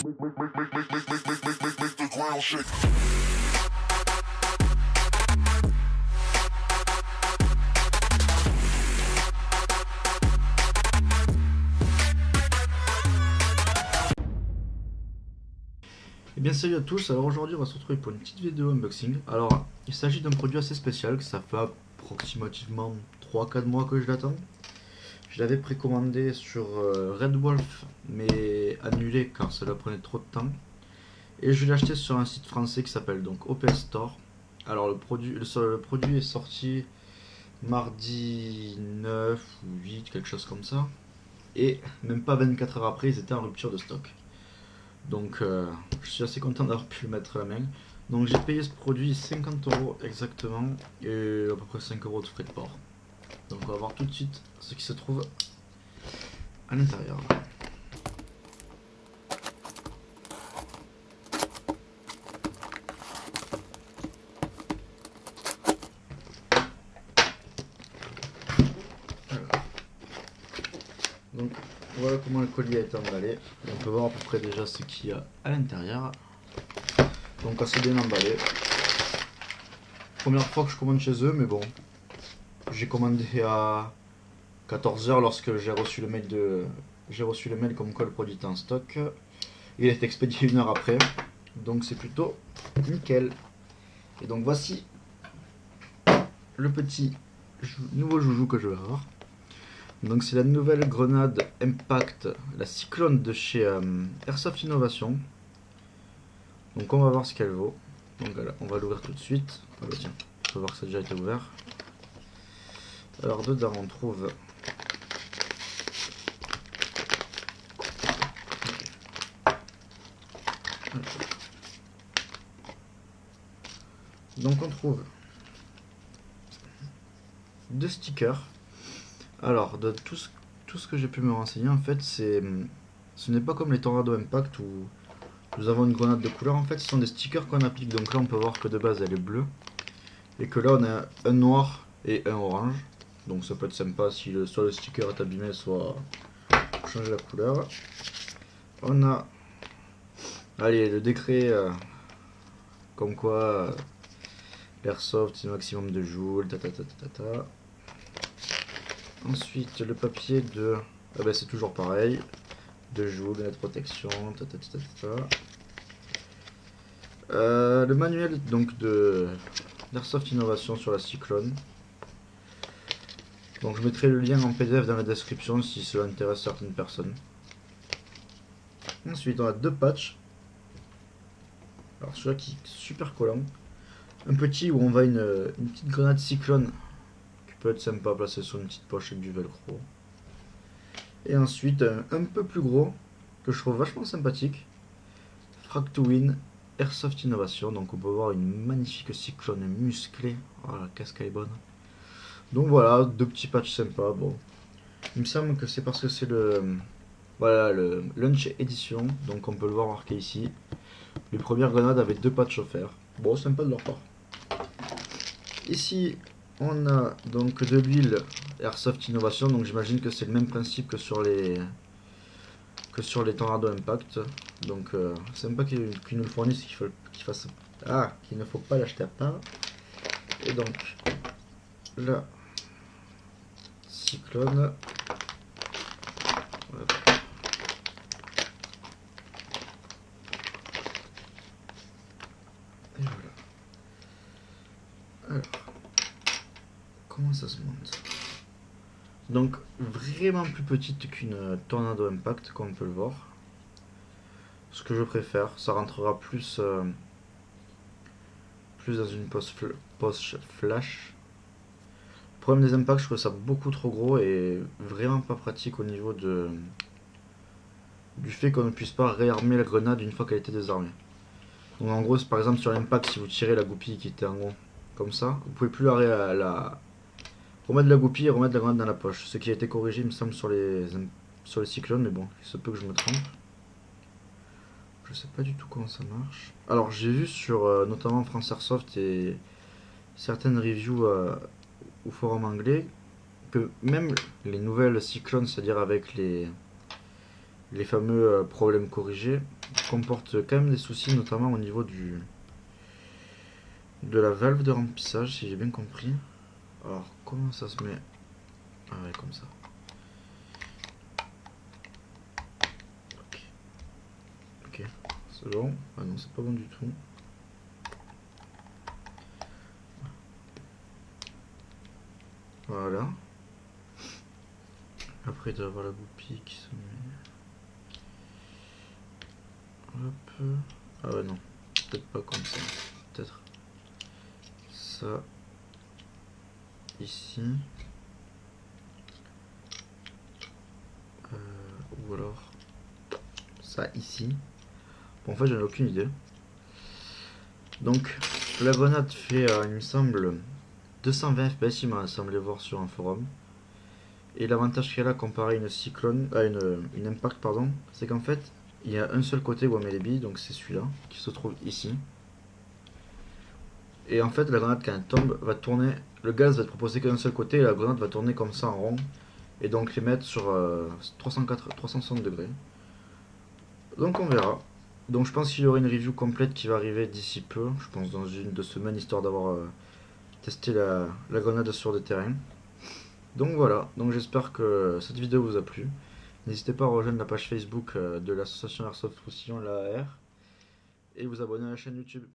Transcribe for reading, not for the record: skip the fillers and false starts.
Make the ground shake. Et bien salut à tous, alors aujourd'hui on va se retrouver pour une petite vidéo unboxing. Alors il s'agit d'un produit assez spécial, que ça fait approximativement 3-4 mois que je l'attends. Je l'avais précommandé sur Red Wolf mais annulé car cela prenait trop de temps. Et je l'ai acheté sur un site français qui s'appelle donc OPS Store. Alors le produit est sorti mardi 9 ou 8, quelque chose comme ça. Et même pas 24 heures après ils étaient en rupture de stock. Donc je suis assez content d'avoir pu le mettre à la main. Donc j'ai payé ce produit 50 € exactement et à peu près 5 € de frais de port. Donc on va voir tout de suite ce qui se trouve à l'intérieur. Donc voilà comment le colis a été emballé. On peut voir à peu près déjà ce qu'il y a à l'intérieur. Donc assez bien emballé. Première fois que je commande chez eux, mais bon. J'ai commandé à 14 h lorsque j'ai reçu le mail comme quoi le produit était en stock. Il est expédié 1 heure après. Donc c'est plutôt nickel. Et donc voici le petit nouveau joujou que je vais avoir. Donc c'est la nouvelle grenade Impact, la Cyclone de chez Airsoft Innovation. Donc on va voir ce qu'elle vaut. Donc voilà, on va l'ouvrir tout de suite. Ah bah tiens, on peut voir que ça a déjà été ouvert. Alors dedans on trouve deux stickers. Alors de tout ce que j'ai pu me renseigner en fait, ce n'est pas comme les Tornado Impact où nous avons une grenade de couleur. En fait ce sont des stickers qu'on applique. Donc là on peut voir que de base elle est bleue et que là on a un noir et un orange. Donc ça peut être sympa si soit le sticker est abîmé, soit changer la couleur. On a allez le décret comme quoi l'airsoft c'est maximum de joules, ta. Ensuite le papier de ah ben, c'est toujours pareil, de joules, de net protection, le manuel donc de l'Airsoft Innovation sur la Cyclone. Donc je mettrai le lien en PDF dans la description si cela intéresse certaines personnes. Ensuite on a deux patchs. Alors celui-là qui est super collant. Un petit où on va une petite grenade cyclone qui peut être sympa à placer sur une petite poche avec du velcro. Et ensuite un peu plus gros que je trouve vachement sympathique. Frag to Win Airsoft Innovation. Donc on peut voir une magnifique cyclone musclée. Oh la casque elle est bonne. Donc voilà, deux petits patchs sympas. Bon, il me semble que c'est parce que c'est le Launch Edition. Donc on peut le voir marqué ici. Les premières grenades avaient deux patchs offerts. Bon, sympa de leur part. Ici, on a donc de l'huile Airsoft Innovation. Donc j'imagine que c'est le même principe que sur les Tornado Impact. Donc sympa qu'ils nous le fournissent, qu'il ne faut pas l'acheter à part. Et donc la Cyclone. Hop. Et voilà. Alors, comment ça se monte? Donc vraiment plus petite qu'une Tornado Impact, comme on peut le voir. Ce que je préfère, ça rentrera plus dans une poche flash. Le problème des impacts, je trouve ça beaucoup trop gros et vraiment pas pratique au niveau du fait qu'on ne puisse pas réarmer la grenade une fois qu'elle était désarmée. Donc en gros, par exemple sur l'impact, si vous tirez la goupille qui était en haut comme ça, vous pouvez plus remettre la goupille et remettre la grenade dans la poche. Ce qui a été corrigé, il me semble, sur les cyclones, mais bon, il se peut que je me trompe. Je sais pas du tout comment ça marche. Alors j'ai vu sur notamment France Airsoft et certaines reviews au forum anglais que même les nouvelles cyclones, c'est-à-dire avec les fameux problèmes corrigés, comporte quand même des soucis, notamment au niveau de la valve de remplissage, si j'ai bien compris. Alors, comment ça se met? Ah ouais, comme ça. Ok, c'est bon. Ah non, c'est pas bon du tout. Voilà. Après, il doit y avoir la goupille qui se met. Hop. Ah ouais, non. Peut-être pas comme ça. Peut-être ça. Ici. Ou alors ça ici. Bon, en fait, j'en ai aucune idée. Donc, la grenade fait, il me semble, 220 FPS, il m'a semblé voir sur un forum. Et l'avantage qu'elle a comparé à une cyclone, à une impact, pardon, c'est qu'en fait, il y a un seul côté où on met les billes, donc c'est celui-là, qui se trouve ici. Et en fait, la grenade, quand elle tombe, va tourner, le gaz va être proposé qu'un seul côté, et la grenade va tourner comme ça en rond, et donc les mettre sur 360 degrés. Donc on verra. Donc je pense qu'il y aura une review complète qui va arriver d'ici peu, je pense dans 1 2 semaines, histoire d'avoir testé la grenade sur des terrains. Donc voilà, donc j'espère que cette vidéo vous a plu. N'hésitez pas à rejoindre la page Facebook de l'association Airsoft Roussillon, l'AAR, et vous abonner à la chaîne YouTube.